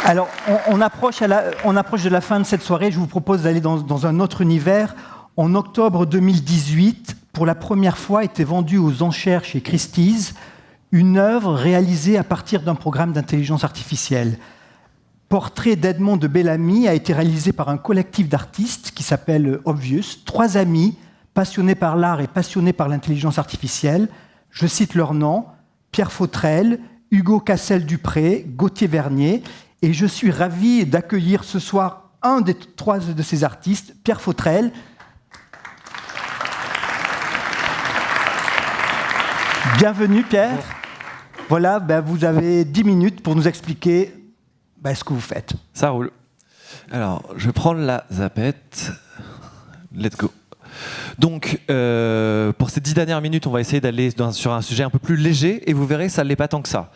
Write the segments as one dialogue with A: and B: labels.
A: Alors, on approche de la fin de cette soirée. Je vous propose d'aller dans un autre univers. En octobre 2018, pour la première fois, était vendue aux enchères chez Christie's une œuvre réalisée à partir d'un programme d'intelligence artificielle. Portrait d'Edmond de Bellamy a été réalisé par un collectif d'artistes qui s'appelle Obvious, 3 amis passionnés par l'art et passionnés par l'intelligence artificielle. Je cite leurs noms, Pierre Fautrel, Hugo Cassel-Dupré, Gauthier Vernier. Et je suis ravi d'accueillir ce soir un des 3 de ces artistes, Pierre Fautrel. Bienvenue Pierre. Bonjour. Voilà, vous avez 10 minutes pour nous expliquer ce que vous faites.
B: Ça roule. Alors, je prends la zapette. Let's go. Donc, pour ces 10 dernières minutes, on va essayer d'aller sur un sujet un peu plus léger, et vous verrez, ça ne l'est pas tant que ça.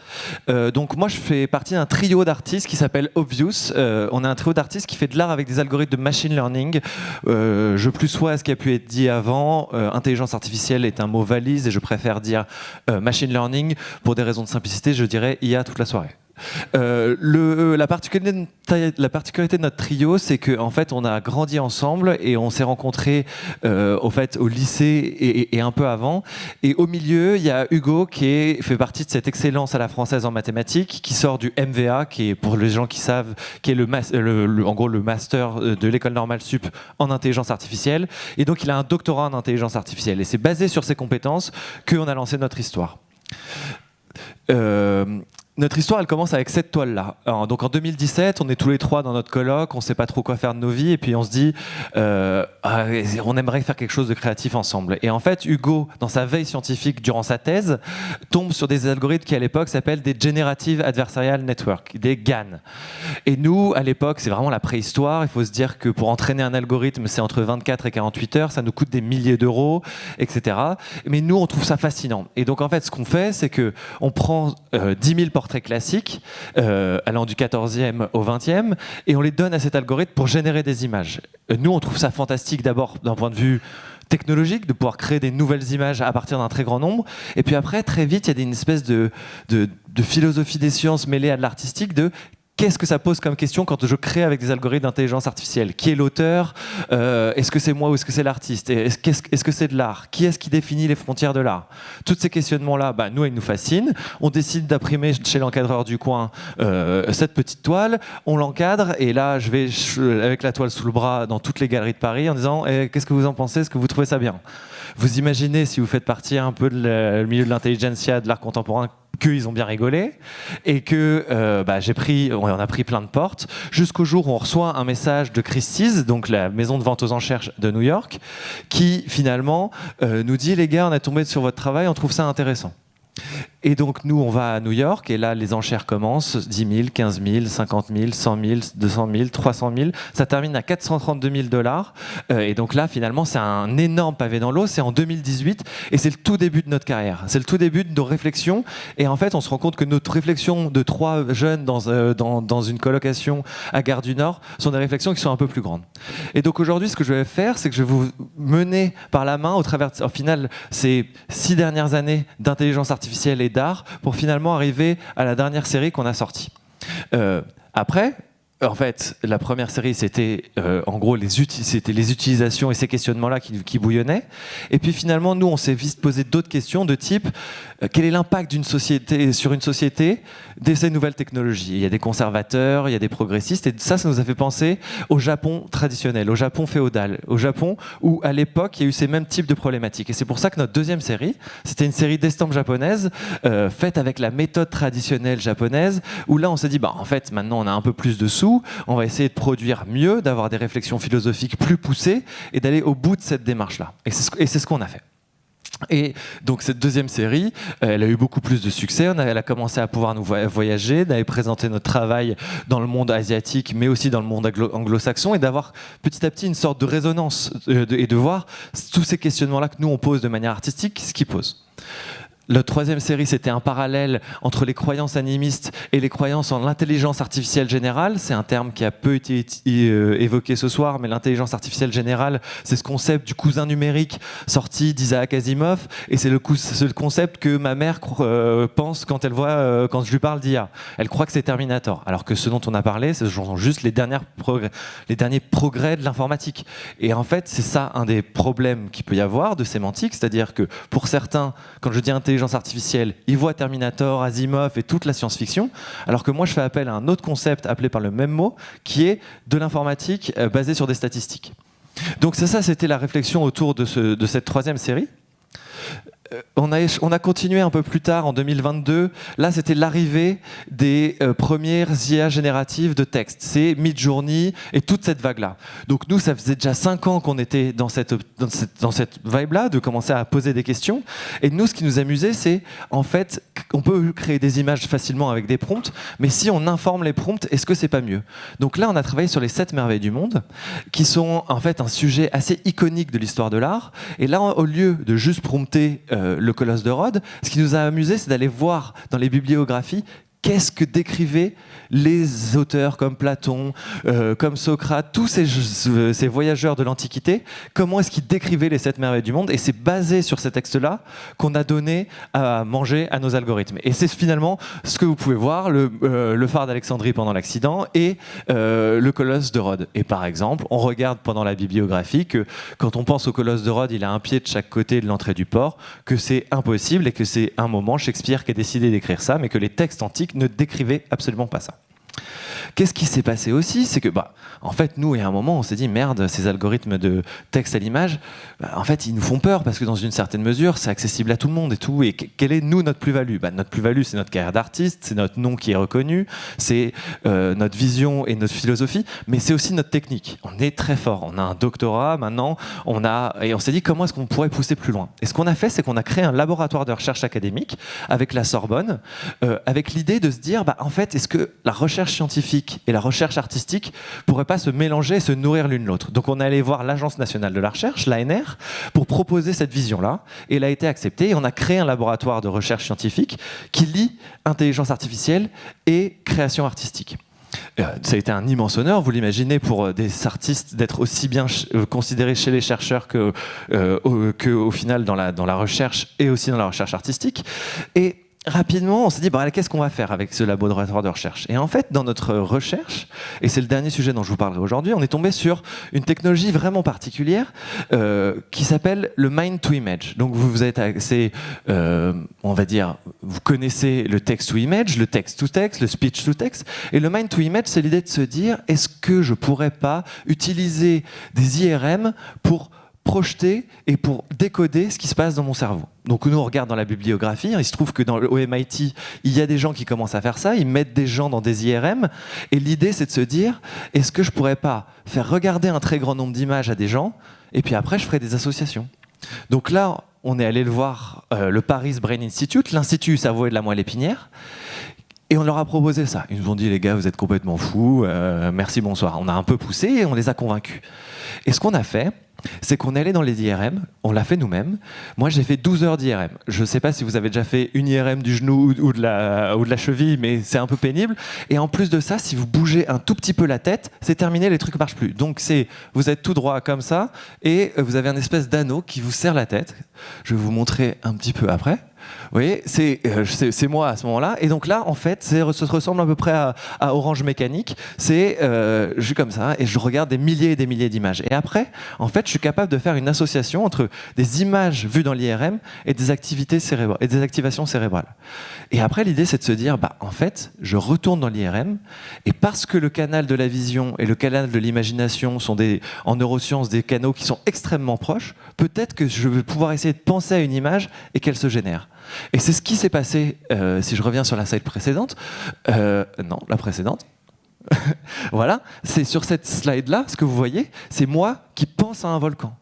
B: Donc, moi, je fais partie d'un trio d'artistes qui s'appelle Obvious. On est un trio d'artistes qui fait de l'art avec des algorithmes de machine learning. Je plus sois à ce qui a pu être dit avant. Intelligence artificielle est un mot valise, et je préfère dire machine learning. Pour des raisons de simplicité, je dirais IA toute la soirée. La particularité de notre trio, c'est qu'en fait, on a grandi ensemble et on s'est rencontrés au lycée et un peu avant. Et au milieu, il y a Hugo qui fait partie de cette excellence à la française en mathématiques, qui sort du MVA, qui est, pour les gens qui savent, qui est en gros le master de l'école normale sup en intelligence artificielle. Et donc, il a un doctorat en intelligence artificielle. Et c'est basé sur ces compétences qu'on a lancé notre histoire. Notre histoire, elle commence avec cette toile-là. Donc en 2017, on est tous les 3 dans notre coloc, on ne sait pas trop quoi faire de nos vies, et puis on se dit, on aimerait faire quelque chose de créatif ensemble. Et en fait, Hugo, dans sa veille scientifique durant sa thèse, tombe sur des algorithmes qui à l'époque s'appellent des Generative Adversarial Network, des GAN. Et nous, à l'époque, c'est vraiment la préhistoire. Il faut se dire que pour entraîner un algorithme, c'est entre 24 et 48 heures, ça nous coûte des milliers d'euros, etc. Mais nous, on trouve ça fascinant. Et donc en fait, ce qu'on fait, c'est qu'on prend 10 000 portraits classiques, allant du 14e au 20e, et on les donne à cet algorithme pour générer des images. Nous, on trouve ça fantastique d'abord d'un point de vue technologique, de pouvoir créer des nouvelles images à partir d'un très grand nombre, et puis après, très vite, il y a une espèce de philosophie des sciences mêlée à de l'artistique, de qu'est-ce que ça pose comme question quand je crée avec des algorithmes d'intelligence artificielle? Qui est l'auteur? Est-ce que c'est moi ou est-ce que c'est l'artiste? Est-ce que c'est de l'art? Qui est-ce qui définit les frontières de l'art? Tous ces questionnements-là, nous, ils nous fascinent. On décide d'imprimer chez l'encadreur du coin cette petite toile. On l'encadre et là, je vais avec la toile sous le bras dans toutes les galeries de Paris en disant qu'est-ce que vous en pensez? Est-ce que vous trouvez ça bien? Vous imaginez, si vous faites partie un peu du milieu de l'intelligentsia, de l'art contemporain, qu'ils ont bien rigolé et que on a pris plein de portes jusqu'au jour où on reçoit un message de Christie's, donc la maison de vente aux enchères de New York, qui finalement nous dit: les gars, on est tombé sur votre travail, on trouve ça intéressant. Et donc nous, on va à New York et là, les enchères commencent, 10 000, 15 000, 50 000, 100 000, 200 000, 300 000. Ça termine à 432 000 $. Et donc là, finalement, c'est un énorme pavé dans l'eau. C'est en 2018 et c'est le tout début de notre carrière. C'est le tout début de nos réflexions. Et en fait, on se rend compte que notre réflexion de 3 jeunes dans une colocation à Gare du Nord sont des réflexions qui sont un peu plus grandes. Et donc aujourd'hui, ce que je vais faire, c'est que je vais vous mener par la main au travers, au final, ces 6 dernières années d'intelligence artificielle et d'art pour finalement arriver à la dernière série qu'on a sortie. Après, en fait, la première série, c'était en gros les utilisations et ces questionnements-là qui bouillonnaient. Et puis finalement, nous, on s'est vite posé d'autres questions de type quel est l'impact d'une société sur une société de ces nouvelles technologies? Il y a des conservateurs, il y a des progressistes, et ça nous a fait penser au Japon traditionnel, au Japon féodal, au Japon où à l'époque il y a eu ces mêmes types de problématiques. Et c'est pour ça que notre deuxième série, c'était une série d'estampes japonaises faite avec la méthode traditionnelle japonaise, où là on s'est dit en fait maintenant on a un peu plus de sous, on va essayer de produire mieux, d'avoir des réflexions philosophiques plus poussées et d'aller au bout de cette démarche-là. Et c'est ce qu'on a fait. Et donc cette deuxième série, elle a eu beaucoup plus de succès. Elle a commencé à pouvoir nous voyager, d'aller présenter notre travail dans le monde asiatique, mais aussi dans le monde anglo-saxon, et d'avoir petit à petit une sorte de résonance et de voir tous ces questionnements-là que nous on pose de manière artistique, ce qu'ils posent. La troisième série, c'était un parallèle entre les croyances animistes et les croyances en l'intelligence artificielle générale. C'est un terme qui a peu été évoqué ce soir, mais l'intelligence artificielle générale, c'est ce concept du cousin numérique sorti d'Isaac Asimov, et c'est le concept que ma mère pense quand elle voit, quand je lui parle d'IA. Elle croit que c'est Terminator, alors que ce dont on a parlé, ce sont juste les derniers progrès de l'informatique. Et en fait, c'est ça un des problèmes qu'il peut y avoir de sémantique, c'est-à-dire que pour certains, quand je dis intelligence artificielle, ils voient Terminator, Asimov et toute la science-fiction, alors que moi je fais appel à un autre concept appelé par le même mot, qui est de l'informatique basée sur des statistiques. Donc ça, c'était la réflexion autour de cette troisième série. On a continué un peu plus tard, en 2022. Là, c'était l'arrivée des premières IA génératives de texte. C'est Midjourney et toute cette vague-là. Donc nous, ça faisait déjà 5 ans qu'on était dans cette vibe-là, de commencer à poser des questions. Et nous, ce qui nous amusait, c'est, en fait, on peut créer des images facilement avec des prompts, mais si on informe les prompts, est-ce que c'est pas mieux? Donc là, on a travaillé sur les 7 merveilles du monde, qui sont en fait un sujet assez iconique de l'histoire de l'art. Et là, au lieu de juste prompter le Colosse de Rhodes, ce qui nous a amusé, c'est d'aller voir dans les bibliographies qu'est-ce que décrivaient les auteurs comme Platon, comme Socrate, tous ces voyageurs de l'Antiquité, comment est-ce qu'ils décrivaient les 7 merveilles du monde. Et c'est basé sur ces textes-là qu'on a donné à manger à nos algorithmes. Et c'est finalement ce que vous pouvez voir, le phare d'Alexandrie pendant l'accident et le Colosse de Rhodes. Et par exemple, on regarde pendant la bibliographie que quand on pense au Colosse de Rhodes, il a un pied de chaque côté de l'entrée du port, que c'est impossible et que c'est un moment Shakespeare qui a décidé d'écrire ça, mais que les textes antiques ne décrivaient absolument pas ça. Qu'est-ce qui s'est passé aussi? C'est que, en fait, nous, il y a un moment, on s'est dit, merde, ces algorithmes de texte à l'image, en fait, ils nous font peur parce que dans une certaine mesure, c'est accessible à tout le monde et tout. Et quelle est, nous, notre plus-value? Notre plus-value, c'est notre carrière d'artiste, c'est notre nom qui est reconnu, c'est notre vision et notre philosophie, mais c'est aussi notre technique. On est très fort. On a un doctorat maintenant, et on s'est dit, comment est-ce qu'on pourrait pousser plus loin? Et ce qu'on a fait, c'est qu'on a créé un laboratoire de recherche académique avec la Sorbonne, avec l'idée de se dire, en fait, est-ce que la recherche scientifique et la recherche artistique pourraient pas se mélanger et se nourrir l'une l'autre. Donc on est allé voir l'Agence nationale de la recherche, l'ANR, pour proposer cette vision-là, et elle a été acceptée, et on a créé un laboratoire de recherche scientifique qui lie intelligence artificielle et création artistique. Ça a été un immense honneur, vous l'imaginez, pour des artistes d'être aussi bien considérés chez les chercheurs qu'au final dans la recherche et aussi dans la recherche artistique. Et rapidement, on s'est dit, qu'est-ce qu'on va faire avec ce laboratoire de recherche? Et en fait, dans notre recherche, et c'est le dernier sujet dont je vous parlerai aujourd'hui, on est tombé sur une technologie vraiment particulière qui s'appelle le mind-to-image. Donc vous êtes assez, on va dire, vous connaissez le text-to-image, le text-to-text, le speech-to-text, et le mind-to-image, c'est l'idée de se dire, est-ce que je pourrais pas utiliser des IRM pour projeter et pour décoder ce qui se passe dans mon cerveau. Donc nous on regarde dans la bibliographie, il se trouve que au MIT, il y a des gens qui commencent à faire ça, ils mettent des gens dans des IRM, et l'idée c'est de se dire, est-ce que je pourrais pas faire regarder un très grand nombre d'images à des gens, et puis après je ferai des associations. Donc là, on est allé le voir, le Paris Brain Institute, l'Institut Cerveau et de la Moelle épinière, et on leur a proposé ça. Ils nous ont dit, les gars, vous êtes complètement fous, merci, bonsoir. On a un peu poussé et on les a convaincus. Et ce qu'on a fait, c'est qu'on est allé dans les IRM, on l'a fait nous-mêmes. Moi, j'ai fait 12 heures d'IRM. Je ne sais pas si vous avez déjà fait une IRM du genou ou de la cheville, mais c'est un peu pénible. Et en plus de ça, si vous bougez un tout petit peu la tête, c'est terminé, les trucs ne marchent plus. Donc, vous êtes tout droit comme ça, et vous avez un espèce d'anneau qui vous serre la tête. Je vais vous montrer un petit peu après. Vous voyez, c'est moi à ce moment-là. Et donc là, en fait, ça ressemble à peu près à Orange Mécanique. Je suis comme ça et je regarde des milliers et des milliers d'images. Et après, en fait, je suis capable de faire une association entre des images vues dans l'IRM et des activités cérébrales et des activations cérébrales. Et après, l'idée, c'est de se dire, en fait, je retourne dans l'IRM et parce que le canal de la vision et le canal de l'imagination sont en neurosciences des canaux qui sont extrêmement proches, peut-être que je vais pouvoir essayer de penser à une image et qu'elle se génère. Et c'est ce qui s'est passé, si je reviens sur la slide précédente, non, la précédente, voilà, c'est sur cette slide-là, ce que vous voyez, c'est moi qui pense à un volcan.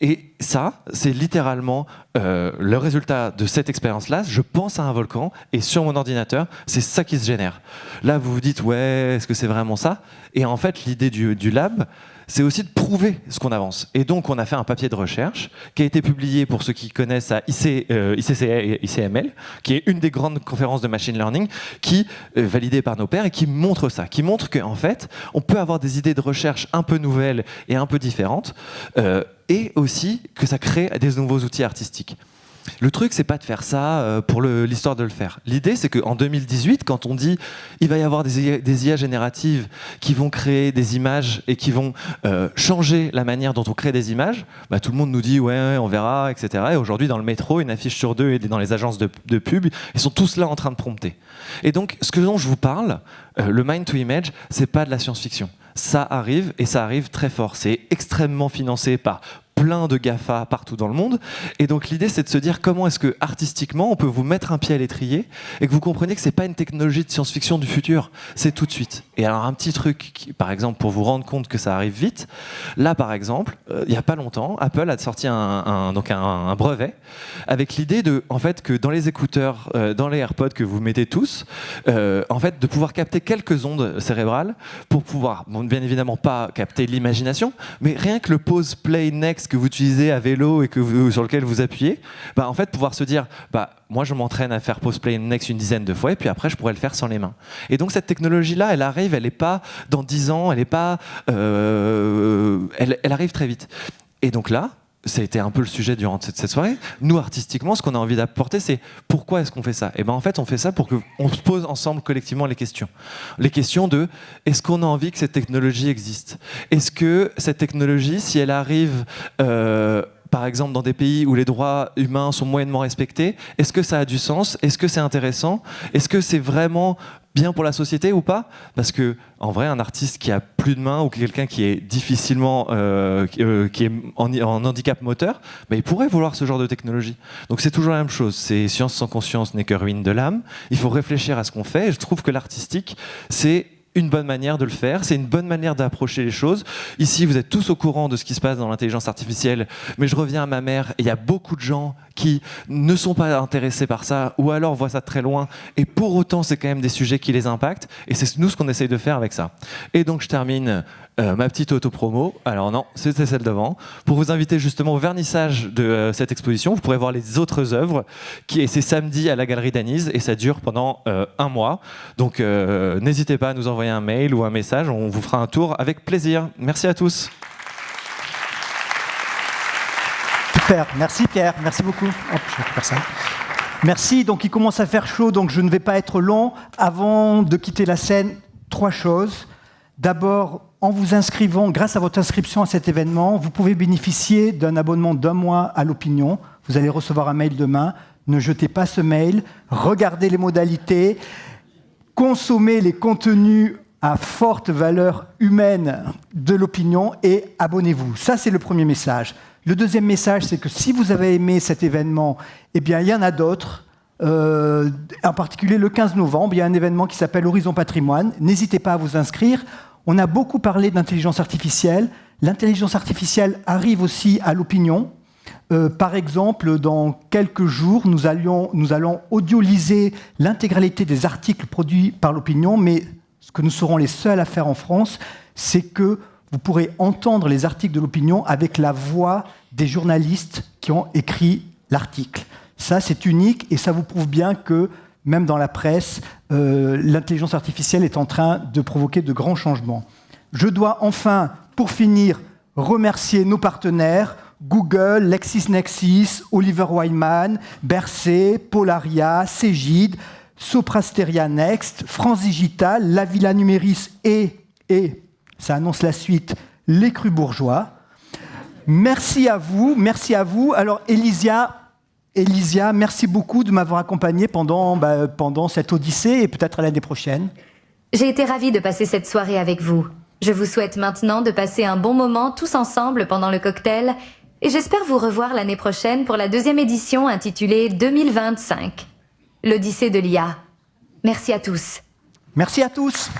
B: Et ça, c'est littéralement le résultat de cette expérience-là. Je pense à un volcan et sur mon ordinateur, c'est ça qui se génère. Là, vous vous dites, ouais, est-ce que c'est vraiment ça? Et en fait, l'idée du lab, c'est aussi de prouver ce qu'on avance. Et donc, on a fait un papier de recherche qui a été publié, pour ceux qui connaissent, à ICML, qui est une des grandes conférences de machine learning, qui est validée par nos pairs et qui montre ça, qui montre qu'en fait, on peut avoir des idées de recherche un peu nouvelles et un peu différentes, et aussi que ça crée des nouveaux outils artistiques. Le truc, c'est pas de faire ça pour l'histoire de le faire. L'idée, c'est qu'en 2018, quand on dit il va y avoir des IA génératives qui vont créer des images et qui vont changer la manière dont on crée des images, bah, tout le monde nous dit ouais, on verra, etc. Et aujourd'hui, dans le métro, une affiche sur deux et dans les agences de pub, ils sont tous là en train de prompter. Et donc, ce dont je vous parle, le Mind to Image, c'est pas de la science-fiction. Ça arrive, et ça arrive très fort. C'est extrêmement financé par plein de GAFA partout dans le monde. Et donc l'idée, c'est de se dire comment est-ce que artistiquement on peut vous mettre un pied à l'étrier et que vous compreniez que c'est pas une technologie de science-fiction du futur, c'est tout de suite. Et alors un petit truc, par exemple, pour vous rendre compte que ça arrive vite, là par exemple, il y a pas longtemps, Apple a sorti un brevet avec l'idée de, en fait, que dans les écouteurs, dans les AirPods que vous mettez tous, en fait, de pouvoir capter quelques ondes cérébrales pour pouvoir, bon, bien évidemment pas capter l'imagination, mais rien que le pause play next que vous utilisez à vélo et sur lequel vous appuyez, bah, en fait, pouvoir se dire, bah, moi je m'entraîne à faire pause play next une dizaine de fois et puis après je pourrais le faire sans les mains. Et donc cette technologie-là, elle arrive, elle n'est pas dans 10 ans, elle n'est pas, elle arrive très vite. Et donc là, ça a été un peu le sujet durant cette soirée. Nous, artistiquement, ce qu'on a envie d'apporter, c'est pourquoi est-ce qu'on fait ça ? Et ben en fait, on fait ça pour qu'on se pose ensemble collectivement les questions. Les questions de est-ce qu'on a envie que cette technologie existe ? Est-ce que cette technologie, si elle arrive par exemple dans des pays où les droits humains sont moyennement respectés, est-ce que ça a du sens ? Est-ce que c'est intéressant ? Est-ce que c'est vraiment bien pour la société ou pas ? Parce que en vrai, un artiste qui a plus de mains ou quelqu'un qui est difficilement qui est en handicap moteur, bah, il pourrait vouloir ce genre de technologie. Donc c'est toujours la même chose. C'est science sans conscience n'est que ruine de l'âme. Il faut réfléchir à ce qu'on fait. Et je trouve que l'artistique, c'est une bonne manière de le faire, c'est une bonne manière d'approcher les choses. Ici, vous êtes tous au courant de ce qui se passe dans l'intelligence artificielle, mais je reviens à ma mère, et il y a beaucoup de gens qui ne sont pas intéressés par ça, ou alors voient ça de très loin, et pour autant, c'est quand même des sujets qui les impactent, et c'est nous ce qu'on essaye de faire avec ça. Et donc, je termine ma petite auto-promo, alors non, c'était celle d'avant, pour vous inviter justement au vernissage de cette exposition. Vous pourrez voir les autres œuvres, c'est samedi à la Galerie d'Anise, et ça dure pendant 1 mois. Donc, n'hésitez pas à nous envoyer un mail ou un message, on vous fera un tour avec plaisir. Merci à tous.
A: Super, merci Pierre, merci beaucoup. Hop, je récupère ça. Merci, donc il commence à faire chaud, donc je ne vais pas être long. Avant de quitter la scène, 3 choses. D'abord, en vous inscrivant, grâce à votre inscription à cet événement, vous pouvez bénéficier d'un abonnement d'1 mois à l'Opinion. Vous allez recevoir un mail demain. Ne jetez pas ce mail, regardez les modalités, consommez les contenus à forte valeur humaine de l'Opinion et abonnez-vous. Ça, c'est le premier message. Le deuxième message, c'est que si vous avez aimé cet événement, eh bien, il y en a d'autres. En particulier, le 15 novembre, il y a un événement qui s'appelle Horizon Patrimoine. N'hésitez pas à vous inscrire. On a beaucoup parlé d'intelligence artificielle. L'intelligence artificielle arrive aussi à l'Opinion. Par exemple, dans quelques jours, nous allons audioliser l'intégralité des articles produits par l'Opinion, mais ce que nous serons les seuls à faire en France, c'est que vous pourrez entendre les articles de l'Opinion avec la voix des journalistes qui ont écrit l'article. Ça, c'est unique et ça vous prouve bien que, même dans la presse, l'intelligence artificielle est en train de provoquer de grands changements. Je dois enfin, pour finir, remercier nos partenaires, Google, LexisNexis, Oliver Wyman, Bercé, Polaria, Cegid, Soprasteria Next, France Digital, La Villa Numéris et ça annonce la suite, Les Crus Bourgeois. Merci à vous, merci à vous. Alors Elysia, merci beaucoup de m'avoir accompagné pendant cette odyssée et peut-être à l'année prochaine.
C: J'ai été ravie de passer cette soirée avec vous. Je vous souhaite maintenant de passer un bon moment tous ensemble pendant le cocktail et j'espère vous revoir l'année prochaine pour la 2e édition intitulée 2025. L'Odyssée de l'IA. Merci à tous.
A: Merci à tous.